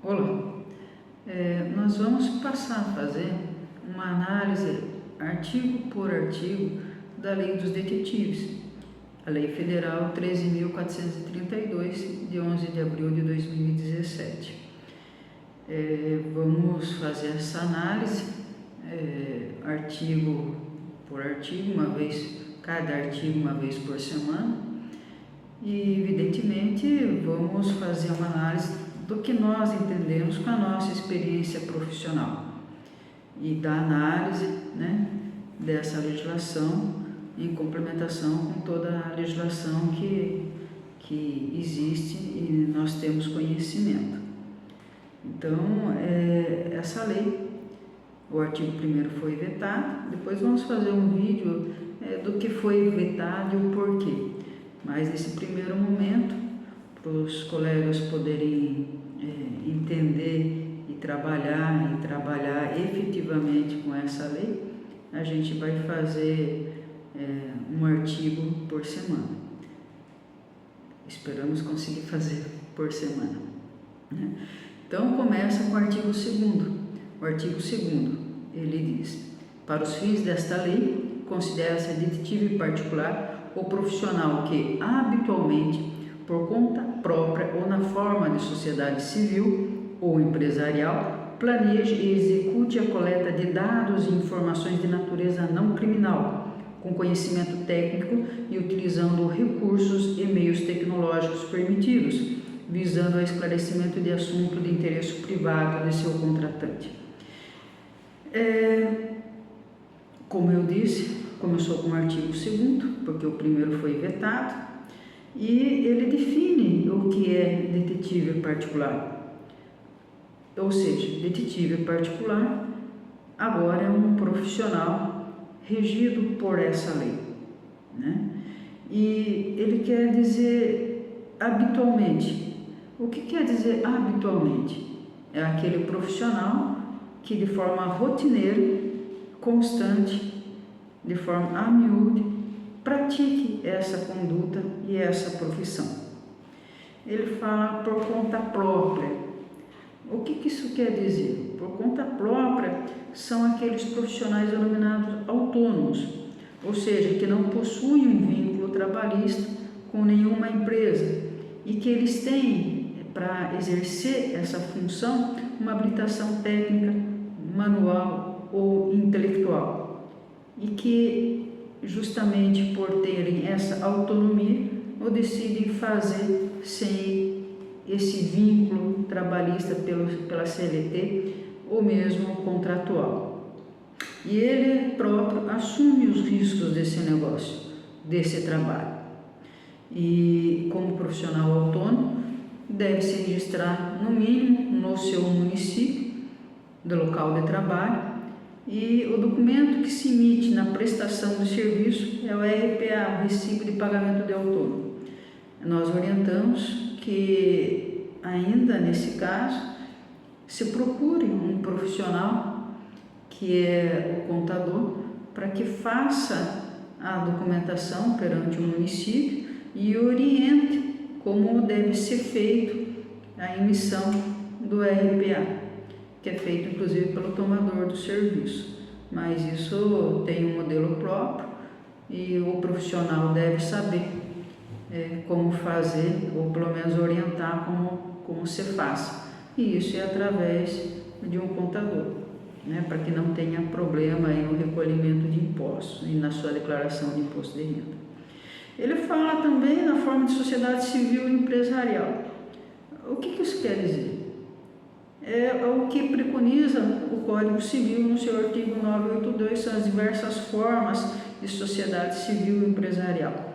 Olá, nós vamos passar a fazer uma análise artigo por artigo da Lei dos Detetives, a Lei Federal 13.432, de 11 de abril de 2017. Vamos fazer essa análise artigo por artigo, cada artigo uma vez por semana, e evidentemente vamos fazer uma análise do que nós entendemos com a nossa experiência profissional e da análise, dessa legislação em complementação com toda a legislação que existe e nós temos conhecimento. Então, essa lei, o artigo 1º foi vetado, depois vamos fazer um vídeo do que foi vetado e o porquê. Mas nesse primeiro momento, para os colegas poderem entender e trabalhar efetivamente com essa lei, a gente vai fazer um artigo por semana. Esperamos conseguir fazer por semana. Então, começa com o artigo 2º. O artigo 2º, ele diz: para os fins desta lei, considera-se detetive particular o profissional que, habitualmente, por conta própria ou na forma de sociedade civil ou empresarial, planeje e execute a coleta de dados e informações de natureza não criminal, com conhecimento técnico e utilizando recursos e meios tecnológicos permitidos, visando ao esclarecimento de assunto de interesse privado de seu contratante. Como eu disse, começou com o artigo 2º, porque o primeiro foi vetado, e ele define o que é detetive particular. Ou seja, detetive particular agora é um profissional regido por essa lei, E ele quer dizer habitualmente. O que quer dizer habitualmente? É aquele profissional que de forma rotineira, constante, de forma a miúde, pratique essa conduta e essa profissão. Ele fala por conta própria. O que isso quer dizer? Por conta própria são aqueles profissionais denominados autônomos, ou seja, que não possuem um vínculo trabalhista com nenhuma empresa e que eles têm, para exercer essa função, uma habilitação técnica, manual ou intelectual, e que justamente por terem essa autonomia, ou decidem fazer sem esse vínculo trabalhista pela CLT ou mesmo contratual. E ele próprio assume os riscos desse negócio, desse trabalho. E como profissional autônomo, deve se registrar no mínimo no seu município, do local de trabalho, e o documento que se emite na prestação do serviço é o RPA, o Recibo de Pagamento de Autônomo. Nós orientamos que, ainda nesse caso, se procure um profissional que é o contador para que faça a documentação perante o município e oriente como deve ser feito a emissão do RPA, que é feito inclusive pelo tomador do serviço, mas isso tem um modelo próprio e o profissional deve saber como fazer, ou pelo menos orientar como se faz, e isso é através de um contador, para que não tenha problema aí no recolhimento de impostos e na sua declaração de imposto de renda. Ele fala também na forma de sociedade civil e empresarial. O que isso quer dizer? É o que preconiza o Código Civil no seu artigo 982, são as diversas formas de sociedade civil e empresarial.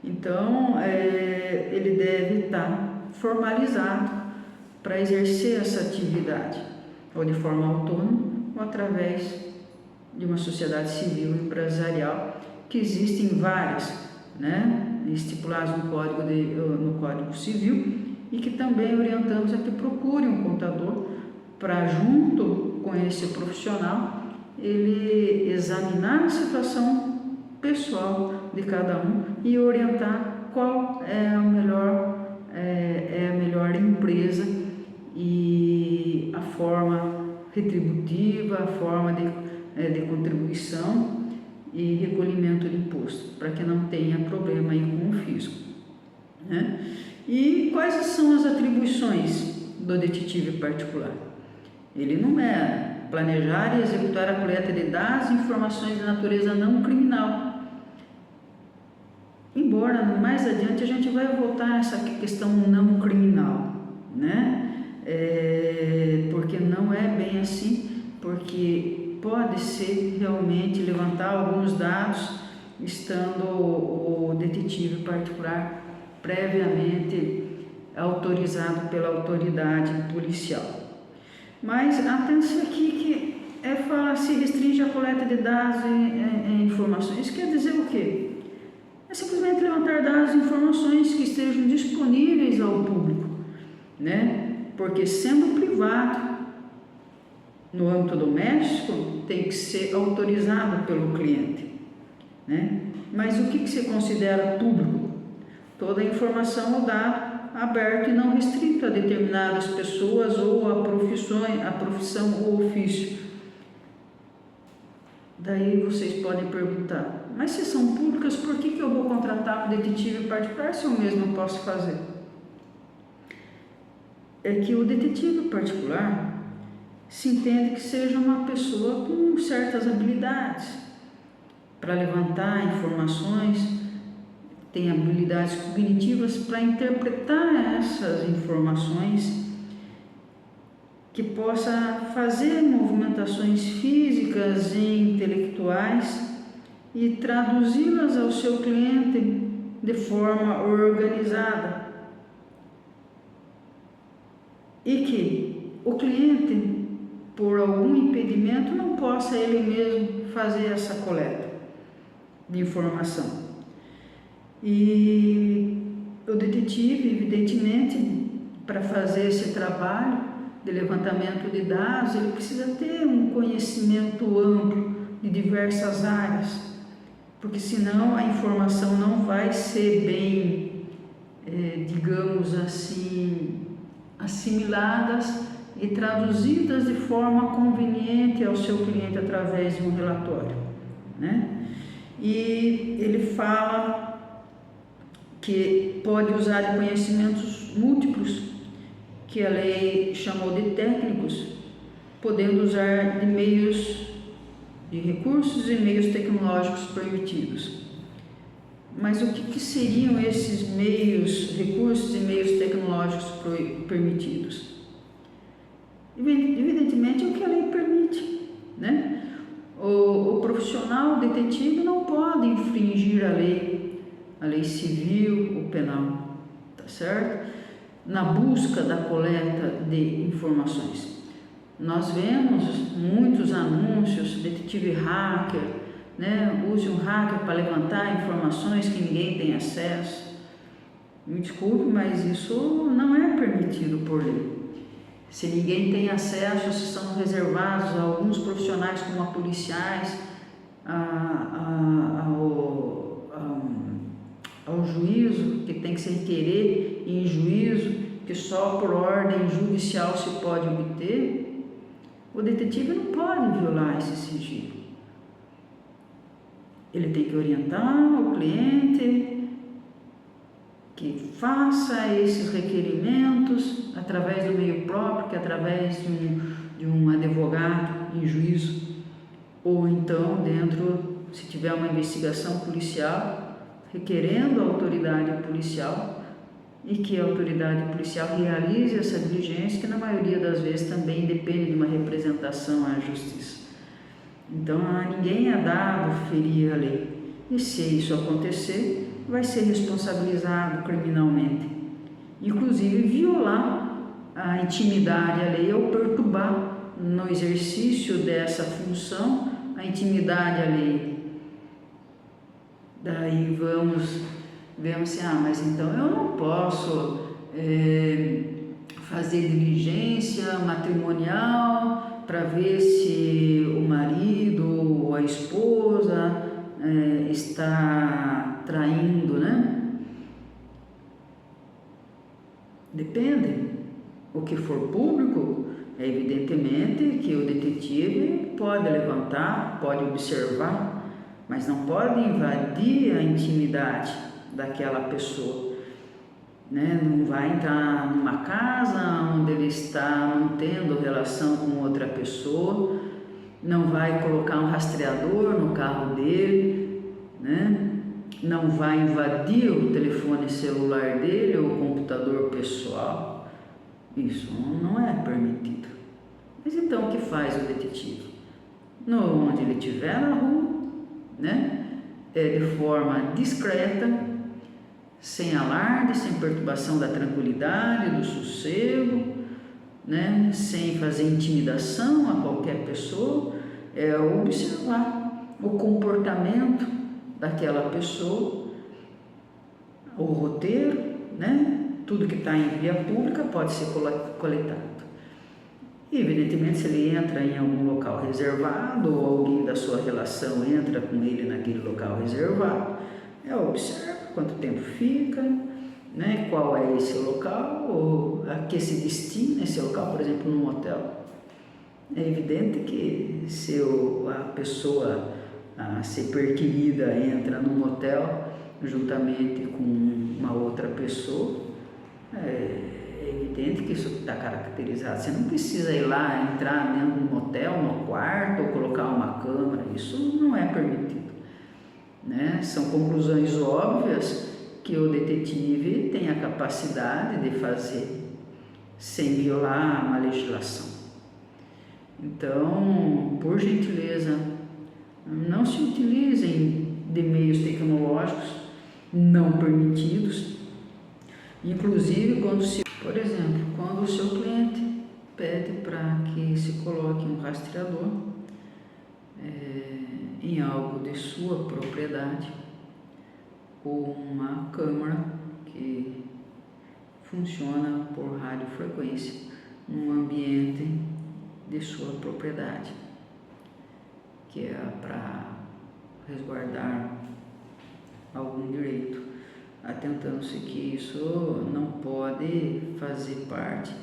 Então, ele deve estar formalizado para exercer essa atividade, ou de forma autônoma, ou através de uma sociedade civil e empresarial, que existem várias, estipuladas no Código Civil, e que também orientamos a que procure um contador para, junto com esse profissional, ele examinar a situação pessoal de cada um e orientar qual é a melhor empresa e forma retributiva, a forma de contribuição e recolhimento de imposto, para que não tenha problema aí com o fisco, né? E quais são as atribuições do detetive particular? Ele não é planejar e executar a coleta de dados e informações de natureza não criminal. Embora mais adiante a gente vai voltar nessa questão não criminal, né? Porque não é bem assim, porque pode ser realmente levantar alguns dados estando o detetive particular previamente autorizado pela autoridade policial. Mas atenção aqui que fala se restringe a coleta de dados e informações. Isso quer dizer o quê? É simplesmente levantar dados e informações que estejam disponíveis ao público, né? Porque sendo privado, no âmbito doméstico, tem que ser autorizado pelo cliente, né? Mas o que se considera público? Toda a informação ou dado aberto e não restrito a determinadas pessoas ou a profissão ou ofício. Daí vocês podem perguntar, mas se são públicas, por que eu vou contratar um detetive particular se eu mesmo posso fazer? É que o detetive particular se entende que seja uma pessoa com certas habilidades para levantar informações, tem habilidades cognitivas para interpretar essas informações, que possa fazer movimentações físicas e intelectuais e traduzi-las ao seu cliente de forma organizada. E que o cliente, por algum impedimento, não possa ele mesmo fazer essa coleta de informação. E o detetive, evidentemente, para fazer esse trabalho de levantamento de dados, ele precisa ter um conhecimento amplo de diversas áreas, porque senão a informação não vai ser bem, digamos assim, assimiladas e traduzidas de forma conveniente ao seu cliente através de um relatório, né? E ele fala que pode usar de conhecimentos múltiplos, que a lei chamou de técnicos, podendo usar de meios, de recursos e meios tecnológicos permitidos. Mas o que seriam esses meios, recursos e meios tecnológicos permitidos? Evidentemente é o que a lei permite, né? O profissional, o detetive, não pode infringir a lei civil ou penal, tá certo? Na busca da coleta de informações. Nós vemos muitos anúncios, detetive hacker, né? Use um hacker para levantar informações que ninguém tem acesso. Me desculpe, mas isso não é permitido por lei. Se ninguém tem acesso, se são reservados a alguns profissionais como a policiais, ao juízo, que tem que se requerer em juízo, que só por ordem judicial se pode obter, o detetive não pode violar esse sigilo. Ele tem que orientar o cliente que faça esses requerimentos através do meio próprio, que é através de um advogado em juízo, ou então se tiver uma investigação policial, requerendo a autoridade policial, e que a autoridade policial realize essa diligência, que na maioria das vezes também depende de uma representação à justiça. Então, a ninguém é dado ferir a lei, e se isso acontecer, vai ser responsabilizado criminalmente, inclusive violar a intimidade alheia ou perturbar no exercício dessa função a intimidade alheia. Daí vemos assim, mas então eu não posso fazer diligência matrimonial para ver se o marido ou a esposa está traindo, né? Depende. O que for público É evidentemente que o detetive pode levantar, pode observar, mas não pode invadir a intimidade daquela pessoa, né? Não vai entrar numa casa onde ele está mantendo relação com outra pessoa, não vai colocar um rastreador no carro dele, né? Não vai invadir o telefone celular dele ou o computador pessoal. Isso não é permitido. Mas então o que faz o detetive? Onde ele estiver na rua, né? De forma discreta, sem alarde, sem perturbação da tranquilidade, do sossego, né? Sem fazer intimidação a qualquer pessoa, observar o comportamento daquela pessoa, o roteiro, né? Tudo que está em via pública pode ser coletado. E, evidentemente, se ele entra em algum local reservado ou alguém da sua relação entra com ele naquele local reservado, observa quanto tempo fica, né? Qual é esse local, ou a que se destina esse local, por exemplo, num hotel. É evidente que se a pessoa a ser perquirida entra num hotel juntamente com uma outra pessoa, é evidente que isso está caracterizado. Você não precisa ir lá, entrar dentro de um hotel, no quarto, ou colocar uma câmera. Isso não é permitido, né? São conclusões óbvias que o detetive tem a capacidade de fazer sem violar uma legislação. Então, por gentileza, não se utilizem de meios tecnológicos não permitidos, inclusive por exemplo, quando o seu cliente pede para que se coloque um rastreador em algo de sua propriedade, ou uma câmera que funciona por radiofrequência num ambiente de sua propriedade, que é para resguardar algum direito, atentando-se que isso não pode fazer parte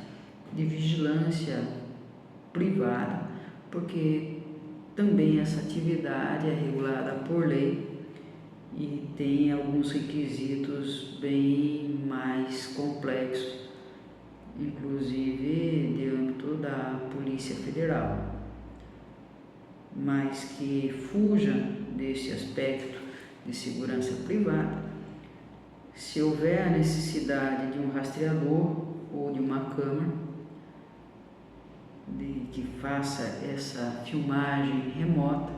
de vigilância privada, porque também essa atividade é regulada por lei e tem alguns requisitos bem mais complexos, inclusive de âmbito da Polícia Federal, mas que fuja desse aspecto de segurança privada. Se houver a necessidade de um rastreador ou de uma câmera que faça essa filmagem remota,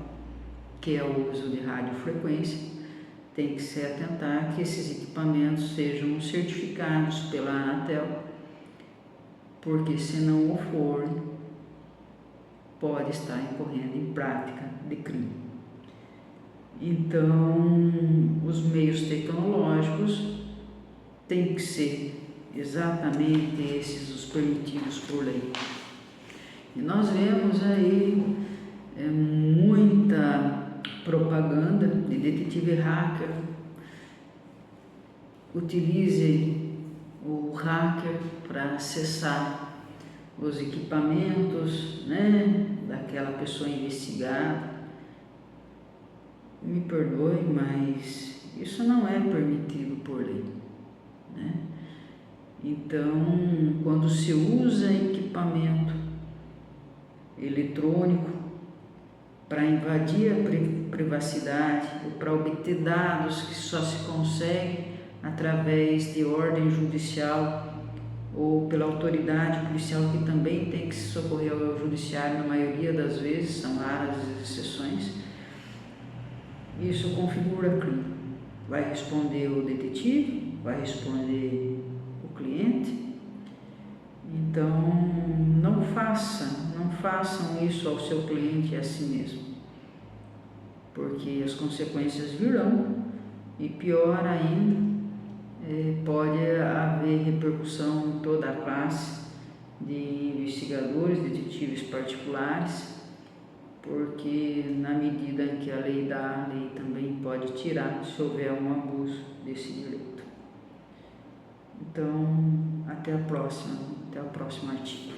que é o uso de radiofrequência, tem que se atentar que esses equipamentos sejam certificados pela Anatel, porque se não o forem, pode estar incorrendo em prática de crime. Então, os meios tecnológicos têm que ser exatamente esses os permitidos por lei. E nós vemos aí muita propaganda de detetive hacker. Utilize o hacker para acessar os equipamentos, né, daquela pessoa investigada. Me perdoe, mas isso não é permitido por lei, né? Então, quando se usa equipamento eletrônico para invadir a privacidade, para obter dados que só se consegue através de ordem judicial ou pela autoridade policial, que também tem que se socorrer ao judiciário na maioria das vezes, são raras as exceções, isso configura crime. Vai responder o detetive, vai responder o cliente. Então, não façam isso ao seu cliente e a si mesmo, porque as consequências virão, e pior ainda, pode haver repercussão em toda a classe de investigadores, detetives particulares, porque na medida em que a lei dá, a lei também pode tirar se houver um abuso desse direito. Então, até o próximo artigo.